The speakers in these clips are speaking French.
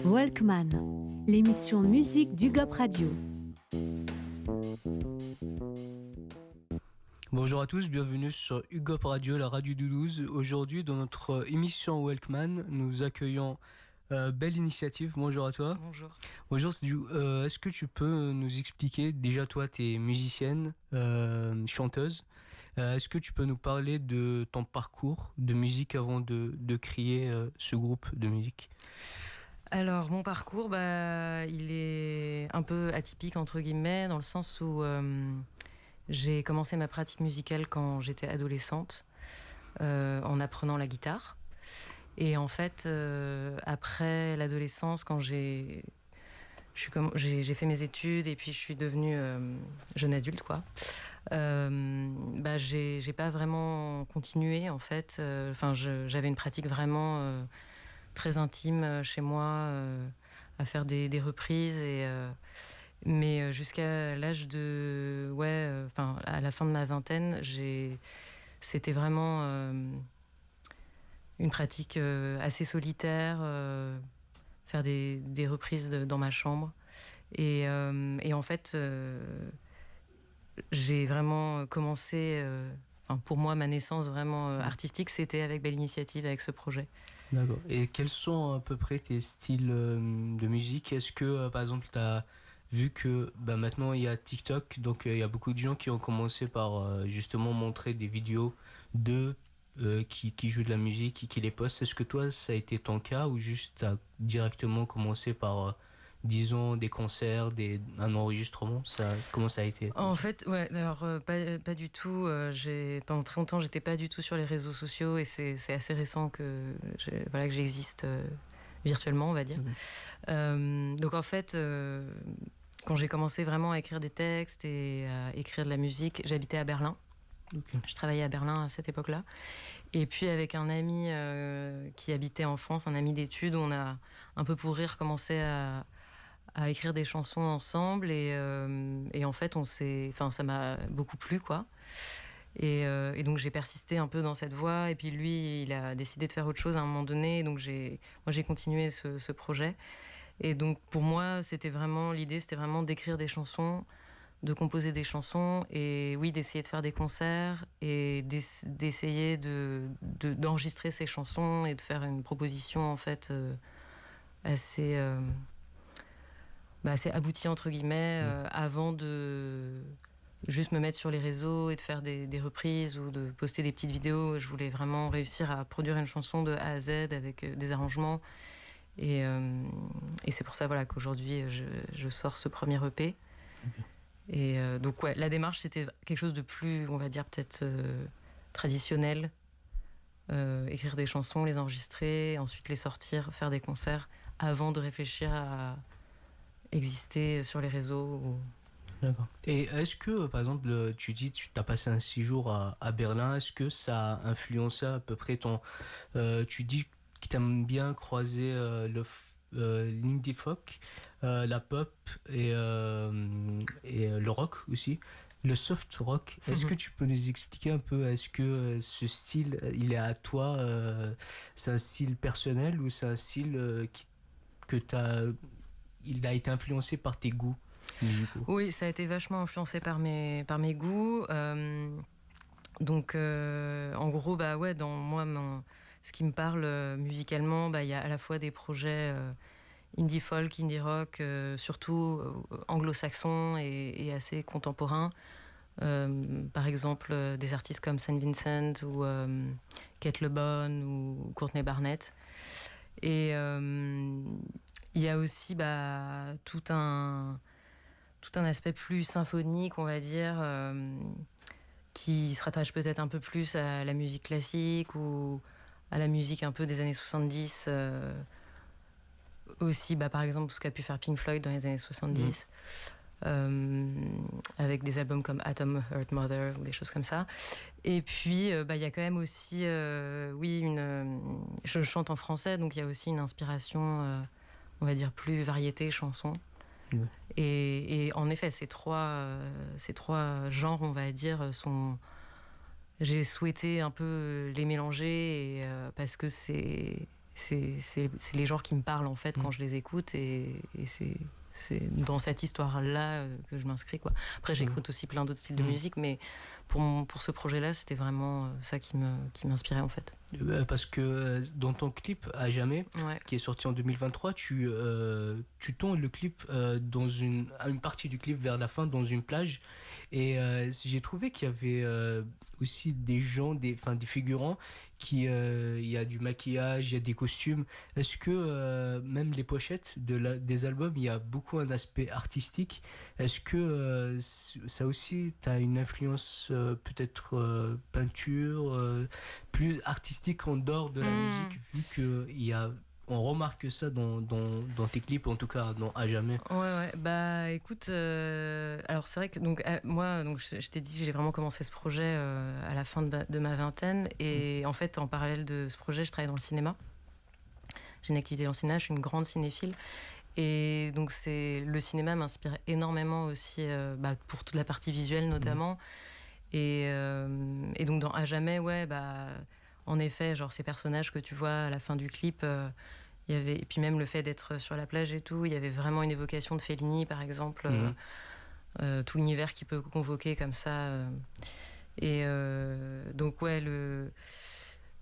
Walkman, l'émission musique d'UGOP Radio. Bonjour à tous, bienvenue sur UGOP Radio, la radio du 12. Aujourd'hui, dans notre émission Walkman, nous accueillons Belle Initiative. Bonjour à toi. Bonjour. Bonjour, est-ce que tu peux nous expliquer, déjà toi tu es musicienne, chanteuse, est-ce que tu peux nous parler de ton parcours de musique avant de créer ce groupe de musique ? Alors, mon parcours, il est un peu atypique, entre guillemets, dans le sens où j'ai commencé ma pratique musicale quand j'étais adolescente, en apprenant la guitare. Et en fait, après l'adolescence, quand j'ai fait mes études et puis je suis devenue jeune adulte, quoi. J'ai pas vraiment continué, en fait. J'avais une pratique vraiment très intime chez moi, à faire des reprises mais jusqu'à l'âge de à la fin de ma vingtaine, c'était vraiment une pratique assez solitaire, faire des reprises dans ma chambre et en fait j'ai vraiment commencé pour moi, ma naissance vraiment artistique, c'était avec Belle Initiative, avec ce projet. D'accord. Et quels sont à peu près tes styles de musique ? Est-ce que, par exemple, tu as vu que maintenant il y a TikTok, donc il y a beaucoup de gens qui ont commencé par justement montrer des vidéos qui jouent de la musique et qui les postent. Est-ce que toi, ça a été ton cas ou juste tu as directement commencé par... disons des concerts, un enregistrement, comment ça a été ? En fait, ouais, alors pas du tout. Pendant très longtemps, j'étais pas du tout sur les réseaux sociaux et c'est assez récent que j'existe virtuellement, on va dire. Donc en fait, quand j'ai commencé vraiment à écrire des textes et à écrire de la musique, j'habitais à Berlin. Okay. Je travaillais à Berlin à cette époque-là. Et puis avec un ami qui habitait en France, un ami d'études, on a un peu pour rire commencé à écrire des chansons ensemble et en fait ça m'a beaucoup plu, quoi. Et donc j'ai persisté un peu dans cette voie et puis lui il a décidé de faire autre chose à un moment donné, donc j'ai continué ce projet. Et donc pour moi l'idée c'était vraiment d'écrire des chansons, de composer des chansons et oui, d'essayer de faire des concerts et d'essayer d'enregistrer ces chansons et de faire une proposition en fait assez abouti entre guillemets avant de juste me mettre sur les réseaux et de faire des reprises ou de poster des petites vidéos. Je voulais vraiment réussir à produire une chanson de A à Z avec des arrangements et c'est pour ça qu'aujourd'hui je sors ce premier EP. Okay. Et donc ouais, la démarche c'était quelque chose de plus, on va dire peut-être traditionnel, écrire des chansons, les enregistrer, ensuite les sortir, faire des concerts avant de réfléchir à exister sur les réseaux. D'accord. Et est-ce que, par exemple, tu dis que tu as passé un séjour à Berlin, est-ce que ça a influencé à peu près tu dis que tu aimes bien croiser l'indie folk, la pop et le rock aussi, le soft rock. Est-ce que tu peux nous expliquer un peu, est-ce que ce style, il est à toi, c'est un style personnel ou c'est un style il a été influencé par tes goûts musicaux ? Oui, ça a été vachement influencé par mes goûts. Donc, en gros, dans moi, ce qui me parle musicalement, il y a à la fois des projets indie folk, indie rock, surtout anglo-saxons et assez contemporains. Par exemple, des artistes comme Saint Vincent ou Kate Le Bon ou Courtney Barnett. Et il y a aussi tout un aspect plus symphonique, on va dire, qui se rattache peut-être un peu plus à la musique classique ou à la musique un peu des années 70. Aussi, par exemple, ce qu'a pu faire Pink Floyd dans les années 70, avec des albums comme Atom Heart Mother ou des choses comme ça. Et puis, il y a quand même aussi, je chante en français, donc il y a aussi une inspiration... on va dire plus variété, chanson. Ouais. Et en effet, ces trois genres, on va dire, j'ai souhaité un peu les mélanger parce que c'est les genres qui me parlent en fait quand je les écoute, et c'est dans cette histoire-là que je m'inscris, quoi. Après, j'écoute aussi plein d'autres styles de musique, mais pour ce projet-là, c'était vraiment ça qui m'inspirait en fait. Parce que dans ton clip À Jamais, qui est sorti en 2023, tu tournes le clip dans une partie du clip vers la fin dans une plage, et j'ai trouvé qu'il y avait aussi des gens, des figurants qui, il y a du maquillage, il y a des costumes. Est-ce que même les pochettes des albums, il y a beaucoup un aspect artistique? Est-ce que ça aussi, tu as une influence peut-être peinture, plus artistique en dehors de la musique, vu on remarque ça dans tes clips, en tout cas dans À Jamais. Ouais, bah écoute, alors c'est vrai que moi, je t'ai dit, j'ai vraiment commencé ce projet à la fin de ma vingtaine, et en fait, en parallèle de ce projet, je travaille dans le cinéma. J'ai une activité dans le cinéma, je suis une grande cinéphile. Et donc le cinéma m'inspire énormément aussi, pour toute la partie visuelle notamment. Et donc dans À Jamais, en effet, genre ces personnages que tu vois à la fin du clip, il y avait, et puis même le fait d'être sur la plage et tout, il y avait vraiment une évocation de Fellini par exemple, tout l'univers qui peut convoquer comme ça. Et donc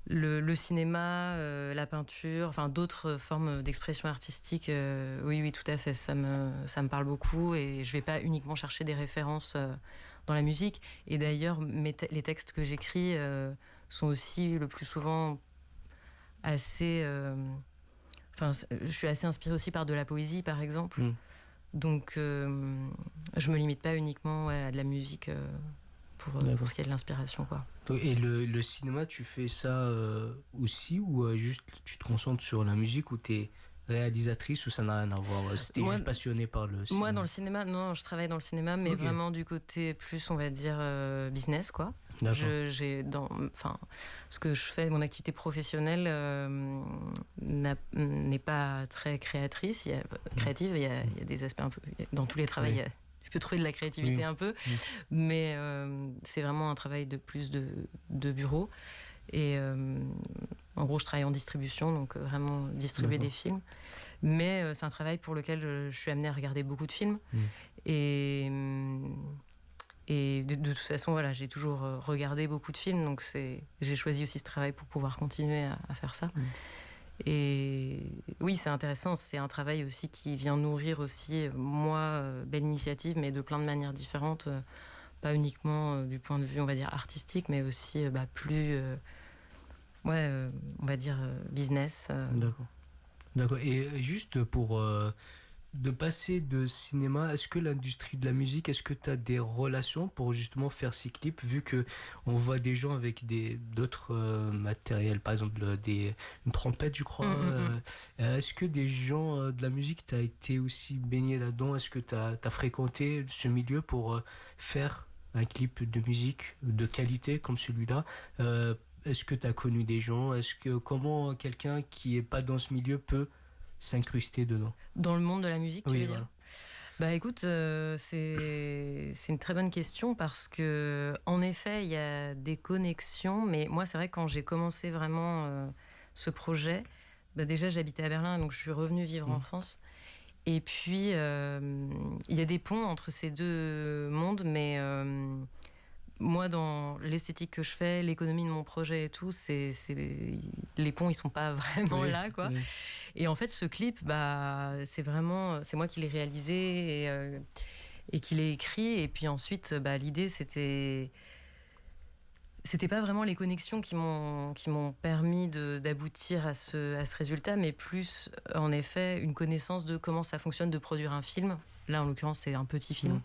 le cinéma, la peinture, enfin d'autres formes d'expression artistique, oui, tout à fait, ça me parle beaucoup, et je vais pas uniquement chercher des références dans la musique. Et d'ailleurs, les textes que j'écris sont aussi le plus souvent assez... je suis assez inspirée aussi par de la poésie, par exemple. Donc, je me limite pas uniquement à de la musique pour ce qui est de l'inspiration, quoi. Et le cinéma, tu fais ça aussi, ou juste tu te concentres sur la musique, ou t'es réalisatrice, ou ça n'a rien à voir? C'était juste passionné par le cinéma? Moi, dans le cinéma, non, je travaille dans le cinéma, mais vraiment du côté plus, on va dire, business, quoi. Ce que je fais, mon activité professionnelle n'est pas très créatrice, créative. Il y a des aspects un peu dans tous les travails. Tu peux trouver de la créativité un peu, mais c'est vraiment un travail de plus de bureau. Et en gros, je travaille en distribution, donc vraiment distribuer des films. Mais c'est un travail pour lequel je suis amenée à regarder beaucoup de films. Et de toute façon, voilà, j'ai toujours regardé beaucoup de films, donc j'ai choisi aussi ce travail pour pouvoir continuer à faire ça. Et oui, c'est intéressant, c'est un travail aussi qui vient nourrir aussi, moi, Belle Initiative, mais de plein de manières différentes, pas uniquement du point de vue, on va dire, artistique, mais aussi plus, on va dire, business. D'accord. Et juste pour... de passer de cinéma, est-ce que l'industrie de la musique, est-ce que tu as des relations pour justement faire ces clips, vu que on voit des gens avec d'autres matériels, par exemple une trompette, je crois. Est-ce que des gens de la musique, tu as été aussi baigné là-dedans? Est-ce que tu as fréquenté ce milieu pour faire un clip de musique de qualité comme celui-là? Est-ce que tu as connu des gens? Comment quelqu'un qui est pas dans ce milieu peut s'incruster dedans? Dans le monde de la musique, tu veux dire? Bah écoute, c'est une très bonne question, parce que en effet, il y a des connexions, mais moi, c'est vrai que quand j'ai commencé vraiment ce projet, déjà j'habitais à Berlin, donc je suis revenue vivre en France. Et puis, il y a des ponts entre ces deux mondes, mais moi, dans l'esthétique que je fais, l'économie de mon projet et tout, les ponts, ils sont pas vraiment là, quoi. Et en fait, ce clip, c'est moi qui l'ai réalisé et qui l'ai écrit. Et puis ensuite, l'idée, c'était pas vraiment les connexions qui m'ont permis d'aboutir à ce résultat, mais plus, en effet, une connaissance de comment ça fonctionne de produire un film. Là, en l'occurrence, c'est un petit film.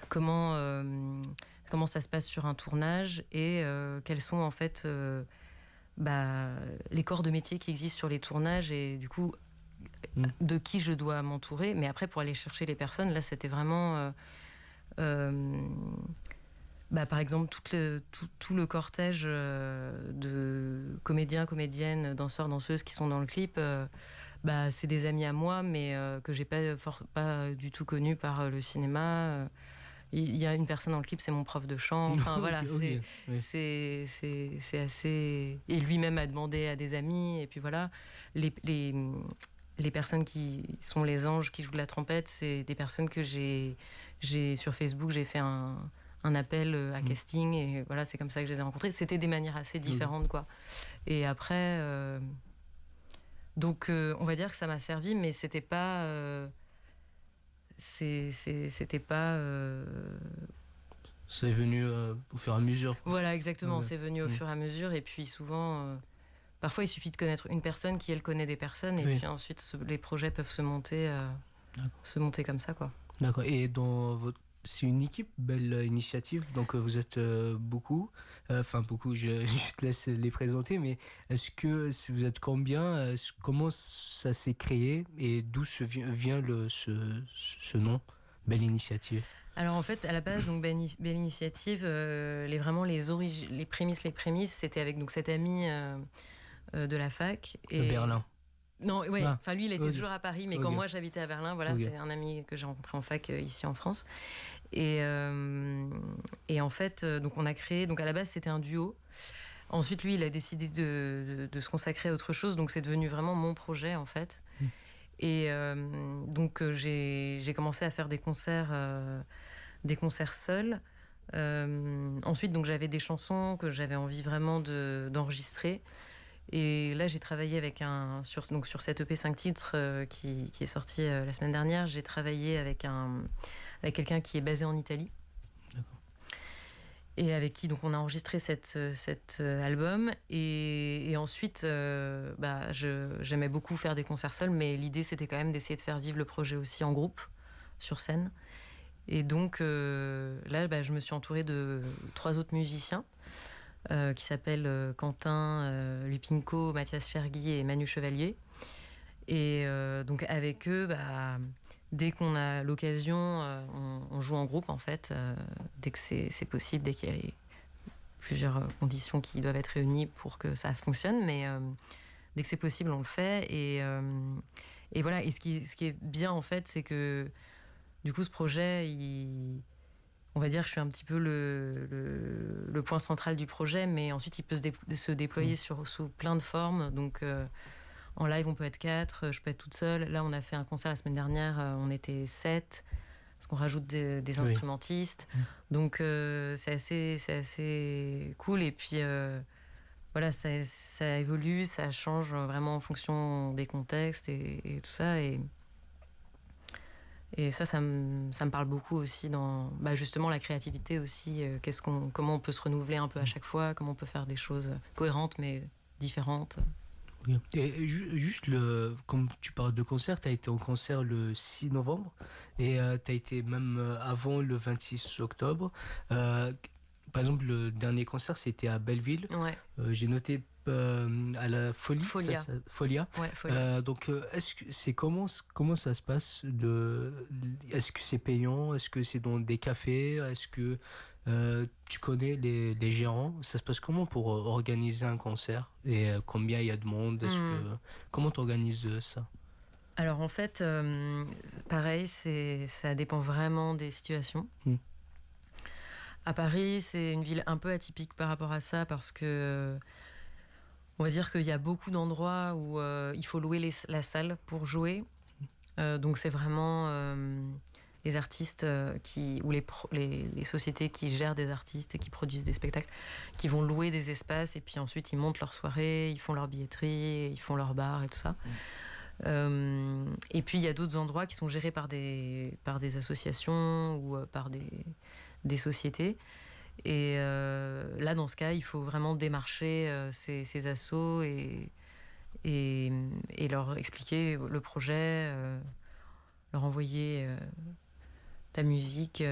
Comment ça se passe sur un tournage, et quels sont en fait les corps de métier qui existent sur les tournages, et du coup de qui je dois m'entourer. Mais après, pour aller chercher les personnes, là c'était vraiment par exemple tout le cortège de comédiens, comédiennes, danseurs, danseuses qui sont dans le clip. C'est des amis à moi, mais que j'ai pas du tout connus par le cinéma. il y a une personne dans le clip, c'est mon prof de chant. Enfin voilà, Oui. c'est assez. Et lui-même a demandé à des amis. Et puis voilà, les personnes qui sont les anges qui jouent de la trompette, c'est des personnes que j'ai sur Facebook. J'ai fait un appel à casting et voilà, c'est comme ça que je les ai rencontrés. C'était des manières assez différentes, quoi. Et après, donc on va dire que ça m'a servi, mais c'était pas. C'était pas. C'est venu au fur et à mesure. Voilà, exactement. Ouais. C'est venu au fur et à mesure. Et puis souvent, parfois il suffit de connaître une personne qui elle connaît des personnes, et puis ensuite les projets peuvent se monter comme ça, quoi. D'accord. Et c'est une équipe, belle initiative. Donc vous êtes beaucoup. Enfin beaucoup. Je te laisse les présenter. Mais est-ce que vous êtes combien? Comment ça s'est créé et d'où vient ce nom, Belle Initiative? Alors en fait, à la base, donc Belle Initiative, les prémices, c'était avec donc cet ami de la fac. Et Berlin. Non, ouais. Enfin, lui, il était toujours à Paris, mais quand moi j'habitais à Berlin, voilà, Okay. c'est un ami que j'ai rencontré en fac ici en France. Et en fait, donc on a créé. Donc à la base, c'était un duo. Ensuite, lui, il a décidé de se consacrer à autre chose, donc c'est devenu vraiment mon projet en fait. Et donc j'ai commencé à faire des concerts seuls. Ensuite, donc j'avais des chansons que j'avais envie vraiment d'enregistrer. Et là, j'ai travaillé sur cette EP 5 titres qui est sortie la semaine dernière. J'ai travaillé avec quelqu'un qui est basé en Italie. D'accord. Et avec qui donc on a enregistré cet album. Et ensuite, j'aimais beaucoup faire des concerts seuls, mais l'idée c'était quand même d'essayer de faire vivre le projet aussi en groupe, sur scène. Et donc là, je me suis entourée de 3 autres musiciens. Qui s'appellent Quentin Lupinko, Mathias Chergui et Manu Chevalier. Et donc avec eux, dès qu'on a l'occasion, on joue en groupe en fait, dès que c'est possible, dès qu'il y a plusieurs conditions qui doivent être réunies pour que ça fonctionne, mais dès que c'est possible, on le fait. Et voilà, et ce qui est bien en fait, c'est que du coup ce projet, on va dire que je suis un petit peu le point central du projet, mais ensuite il peut se déployer sous plein de formes. Donc en live, on peut être 4, je peux être toute seule. Là, on a fait un concert la semaine dernière, on était 7, parce qu'on rajoute des instrumentistes. Donc c'est assez cool. Et puis voilà, ça évolue, ça change vraiment en fonction des contextes et tout ça. Et ça me parle beaucoup aussi dans justement la créativité aussi. Comment on peut se renouveler un peu à chaque fois, comment on peut faire des choses cohérentes mais différentes. Okay. Et juste, comme tu parles de concert, tu as été en concert le 6 novembre et tu as été même avant le 26 octobre. Par exemple, le dernier concert, c'était à Belleville. Ouais. J'ai noté à la Folia. Folia. Ouais, Folia. Donc, comment ça se passe est-ce que c'est payant? Est-ce que c'est dans des cafés? Est-ce que tu connais les gérants? Ça se passe comment pour organiser un concert? Et combien il y a de monde? Comment tu organises ça? Alors en fait, pareil, ça dépend vraiment des situations. À Paris, c'est une ville un peu atypique par rapport à ça, parce que on va dire qu'il y a beaucoup d'endroits où il faut louer la salle pour jouer. Donc c'est vraiment les artistes ou les sociétés qui gèrent des artistes et qui produisent des spectacles, qui vont louer des espaces, et puis ensuite ils montent leur soirée, ils font leur billetterie, ils font leur bar et tout ça. Et puis il y a d'autres endroits qui sont gérés par des associations ou par des sociétés. Et là, dans ce cas, il faut vraiment démarcher ces assos et leur expliquer le projet, leur envoyer ta musique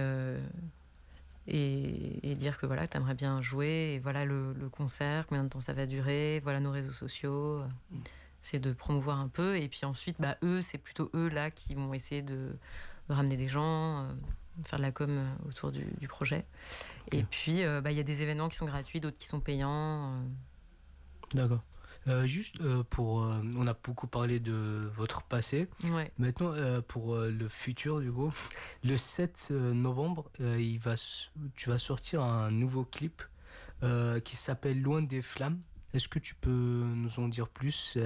et dire que voilà, t'aimerais bien jouer, et voilà le concert, combien de temps ça va durer, voilà nos réseaux sociaux. C'est de promouvoir un peu, et puis ensuite, c'est plutôt eux là qui vont essayer de ramener des gens, faire de la com autour du projet. Okay. Et puis il y a des événements qui sont gratuits, d'autres qui sont payants. D'accord. On a beaucoup parlé de votre passé. Ouais. Maintenant, pour le futur, du coup, le 7 novembre, tu vas sortir un nouveau clip qui s'appelle Loin des flammes. Est-ce que tu peux nous en dire plus?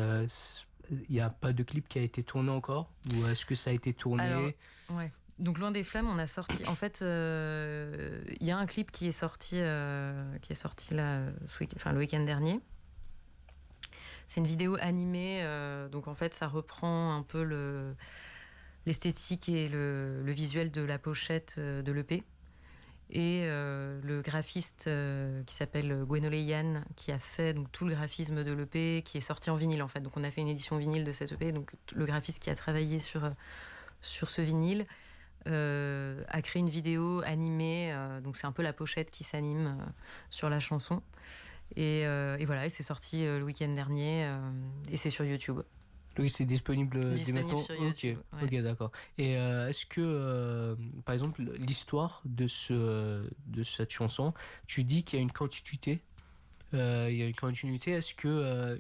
Il n'y a pas de clip qui a été tourné encore? Ou est-ce que ça a été tourné? Alors, ouais. Donc Loin des flammes, on a sorti. En fait, il y a un clip qui est sorti là, le week-end dernier. C'est une vidéo animée, donc en fait, ça reprend un peu l'esthétique et le visuel de la pochette de l'EP. Et le graphiste qui s'appelle Gwenole Yann, qui a fait donc, tout le graphisme de l'EP, qui est sorti en vinyle en fait. Donc on a fait une édition vinyle de cette EP. Donc le graphiste qui a travaillé sur ce vinyle a créé une vidéo animée. Donc c'est un peu la pochette qui s'anime sur la chanson. Et voilà, et c'est sorti le week-end dernier et c'est sur YouTube. Oui, c'est disponible dès maintenant. Sur YouTube. Ok, ouais. Ok, d'accord. Et est-ce que, par exemple, l'histoire de cette chanson, tu dis qu'il y a une continuité. Il y a une continuité. Est-ce que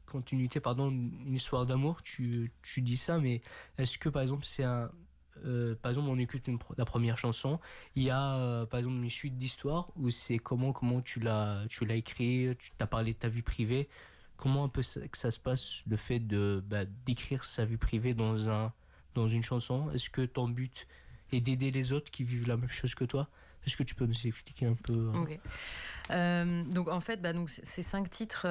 continuité, pardon, une histoire d'amour, tu dis ça, mais est-ce que, par exemple, c'est un par exemple, on écoute la première chanson. Il y a, par exemple, une suite d'histoires où c'est comment tu l'as écrit. Tu t'as parlé de ta vie privée. Comment un peu que ça se passe, le fait d'écrire sa vie privée dans une chanson? Est-ce que ton but est d'aider les autres qui vivent la même chose que toi? Est-ce que tu peux nous expliquer un peu Ok. Donc en fait, donc, ces 5 titres,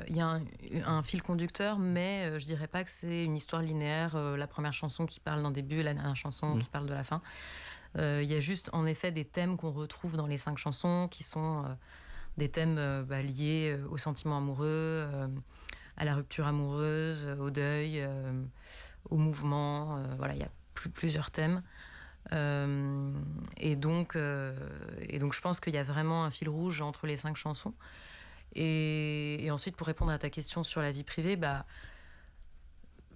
il y a un fil conducteur, mais je dirais pas que c'est une histoire linéaire. La première chanson qui parle d'un début, la dernière chanson qui parle de la fin. Il y a juste en effet des thèmes qu'on retrouve dans les 5 chansons qui sont des thèmes liés aux sentiments amoureux, à la rupture amoureuse, au deuil, au mouvement. Voilà, il y a plusieurs thèmes. Et donc je pense qu'il y a vraiment un fil rouge entre les 5 chansons. Et ensuite, pour répondre à ta question sur la vie privée,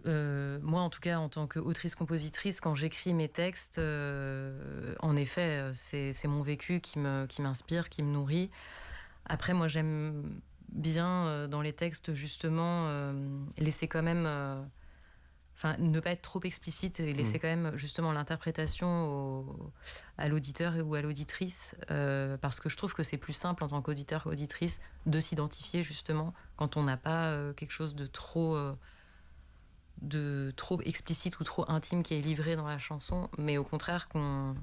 moi, en tout cas, en tant qu'autrice-compositrice, quand j'écris mes textes, en effet, c'est mon vécu qui m'inspire, qui me nourrit. Après, moi, j'aime bien dans les textes, justement, laisser quand même... ne pas être trop explicite et laisser quand même justement l'interprétation à l'auditeur ou à l'auditrice, parce que je trouve que c'est plus simple en tant qu'auditeur ou auditrice de s'identifier justement quand on n'a pas quelque chose de trop explicite ou trop intime qui est livré dans la chanson, mais au contraire qu'on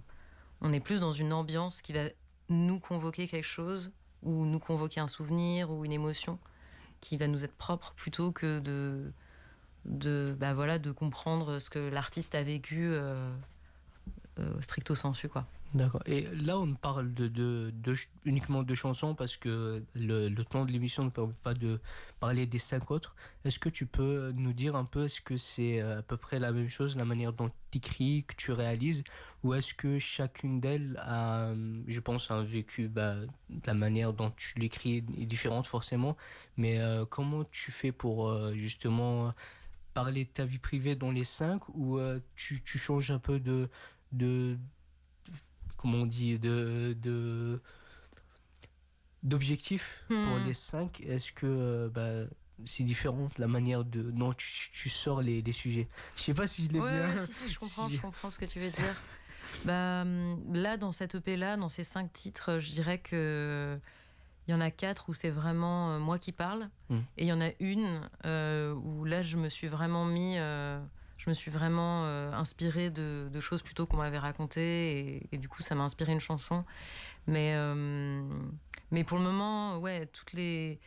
est plus dans une ambiance qui va nous convoquer quelque chose ou nous convoquer un souvenir ou une émotion qui va nous être propre plutôt que de comprendre ce que l'artiste a vécu stricto sensu, quoi. D'accord. Et là, on parle uniquement de chansons parce que le temps de l'émission ne permet pas de parler des 5 autres. Est-ce que tu peux nous dire un peu, est-ce que c'est à peu près la même chose, la manière dont tu écris, que tu réalises, ou est-ce que chacune d'elles a, je pense, un vécu, la manière dont tu l'écris est différente forcément, mais comment tu fais pour justement parler de ta vie privée dans les 5, ou tu changes un peu de comment on dit, d'objectif pour les 5? Est-ce que c'est différent la manière dont tu sors les sujets? Je sais pas si je l'ai bien. Ouais, si, je comprends ce que tu veux dire. Là, dans cette EP-là, dans ces 5 titres, je dirais que il y en a 4 où c'est vraiment moi qui parle, et il y en a une où là, je me suis vraiment inspirée de choses plutôt qu'on m'avait racontées, et du coup ça m'a inspiré une chanson, mais pour le moment, ouais, toutes les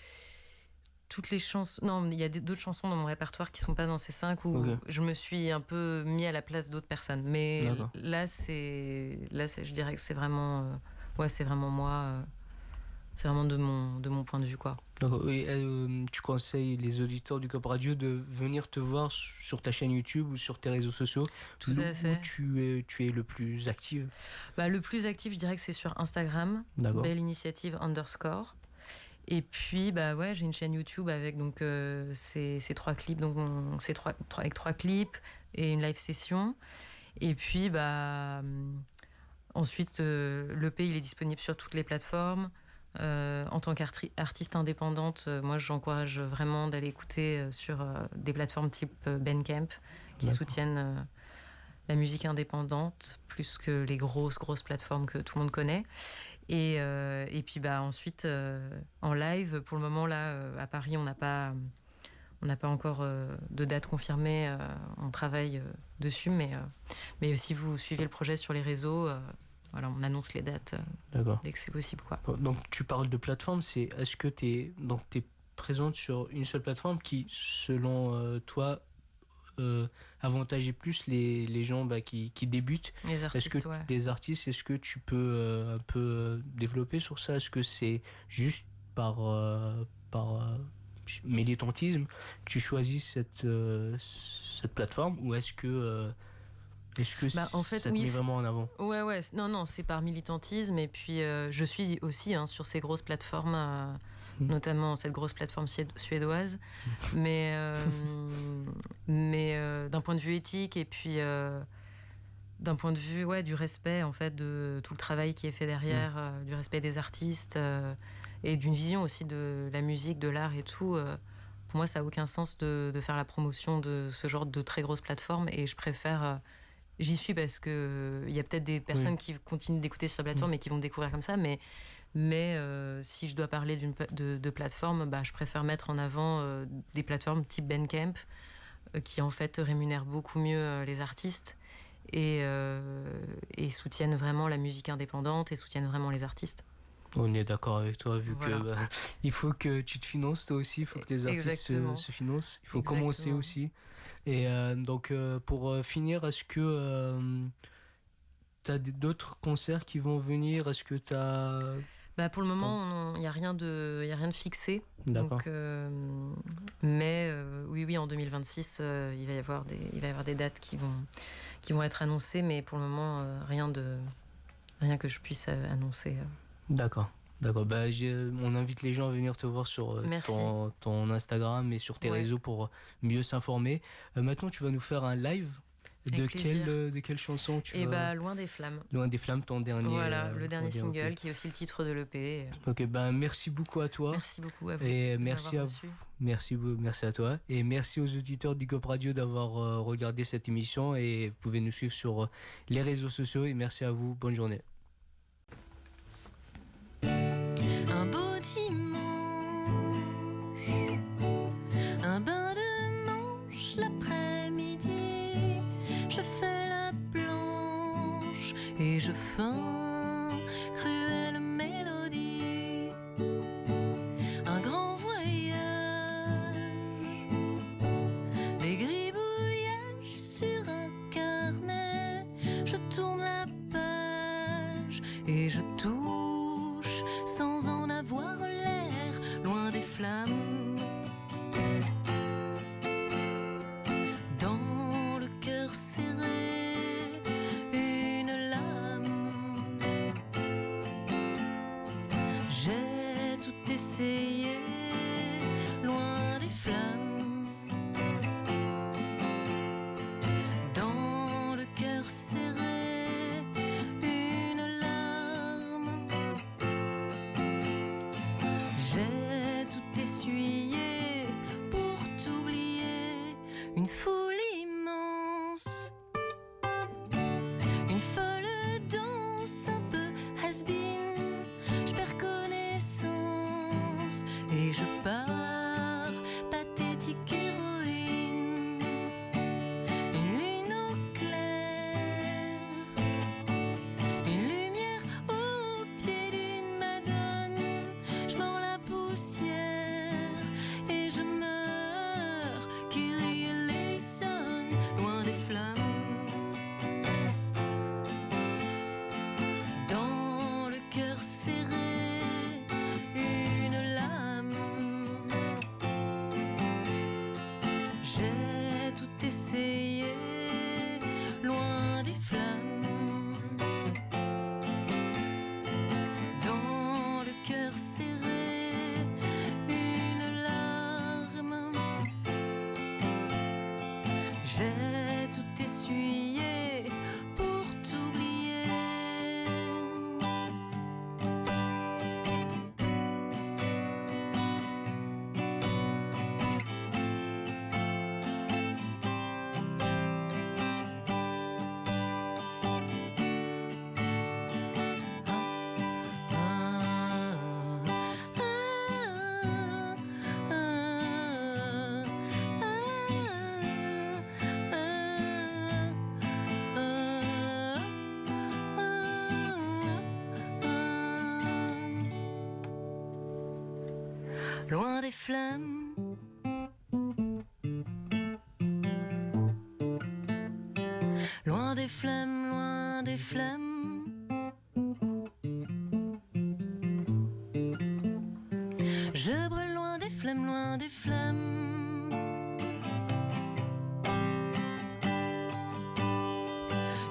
chansons, non, il y a d'autres chansons dans mon répertoire qui sont pas dans ces 5 où je me suis un peu mis à la place d'autres personnes, mais là je dirais que c'est vraiment c'est vraiment moi, c'est vraiment de mon point de vue, quoi. Et, tu conseilles les auditeurs du Gop Radio de venir te voir sur ta chaîne YouTube ou sur tes réseaux sociaux? Tout à fait. Où tu es le plus active? Le plus actif, je dirais que c'est sur Instagram, Bellinitiative _. Et puis, j'ai une chaîne YouTube avec donc ces 3 clips, donc avec 3 clips et une live session. Et puis, ensuite, l'EP, il est disponible sur toutes les plateformes. En tant qu'artiste indépendante, moi j'encourage vraiment d'aller écouter sur des plateformes type Bandcamp qui soutiennent la musique indépendante plus que les grosses plateformes que tout le monde connaît. Et puis ensuite en live, pour le moment là à Paris on n'a pas encore de date confirmée. On travaille dessus, mais si vous suivez le projet sur les réseaux, voilà, on annonce les dates dès que c'est possible, quoi. Donc tu parles de plateforme, est-ce que t'es présente sur une seule plateforme qui, selon toi, avantageait plus les gens qui débutent, les artistes, les artistes, est-ce que tu peux un peu développer sur ça? Est-ce que c'est juste par militantisme que tu choisis cette plateforme, ou est-ce que en fait, ça te met vraiment en avant? Ouais, non, c'est par militantisme, et puis je suis aussi sur ces grosses plateformes, notamment cette grosse plateforme suédoise, mais d'un point de vue éthique, et puis d'un point de vue du respect en fait de tout le travail qui est fait derrière, du respect des artistes, et d'une vision aussi de la musique, de l'art et tout. Pour moi, ça n'a aucun sens de faire la promotion de ce genre de très grosses plateformes, et je préfère... j'y suis parce qu'il y a peut-être des personnes qui continuent d'écouter sur la plateforme et qui vont découvrir comme ça, mais si je dois parler de plateforme, je préfère mettre en avant des plateformes type Bandcamp, qui en fait rémunèrent beaucoup mieux les artistes et soutiennent vraiment la musique indépendante et soutiennent vraiment les artistes. On est d'accord avec toi, vu que il faut que tu te finances toi aussi, il faut que les artistes se financent, il faut commencer aussi. Et donc pour finir, est-ce que tu as d'autres concerts qui vont venir? Est-ce que tu as... pour le moment, il n'y a rien de fixé. D'accord. Donc, mais oui, en 2026, il va y avoir des dates qui vont être annoncées, mais pour le moment, rien que je puisse annoncer. D'accord. On invite les gens à venir te voir sur ton Instagram et sur tes réseaux pour mieux s'informer. Maintenant, tu vas nous faire un live. De quelle chanson tu vas... Loin des flammes. Loin des flammes, ton dernier... Voilà, le dernier single qui est aussi le titre de l'EP. Ok, merci beaucoup à toi. Merci beaucoup à vous. Et merci à vous. Merci à toi. Et merci aux auditeurs d'Hip-Hop Radio d'avoir regardé cette émission. Et vous pouvez nous suivre sur les réseaux sociaux. Et merci à vous. Bonne journée. Un beau dimanche, un bain de manche l'après-midi, je fais la planche et je feins cruelle mélodie, un grand voyage, des gribouillages sur un carnet, je tourne la page et je touche sans en avoir l'air, loin des flammes. Dans le cœur serré, une lame. J'ai tout essayé, loin des flammes. Dans le cœur serré, une larme. J'ai tout essuyé pour t'oublier, une foule immense, une folle danse un peu has-been. Je perds connaissance et je pars, pathétique héroïne. Une lune au clair, une lumière au pied d'une madone. Je mords la poussière et je meurs, Kyrie eleison. loin des flammes. Loin des flammes, loin des flammes. Je brûle loin des flammes, loin des flammes.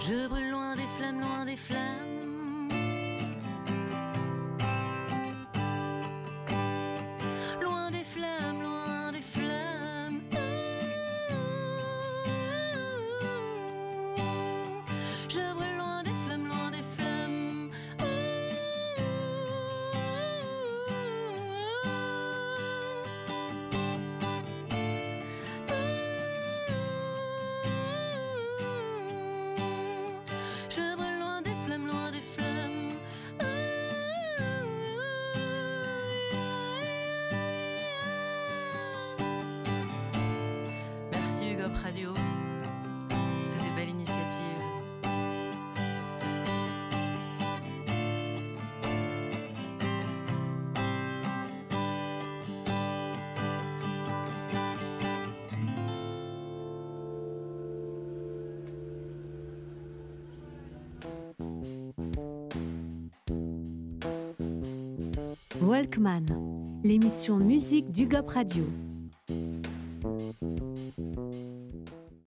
Je brûle loin des flammes, loin des flammes. Loin des flammes, loin des flammes. Je brûle loin des flammes, loin des flammes. Je brûle loin des flammes, loin des flammes. Merci UGOP Radio, c'est des belles initiatives. Walkman, l'émission musique d'UGOP Radio.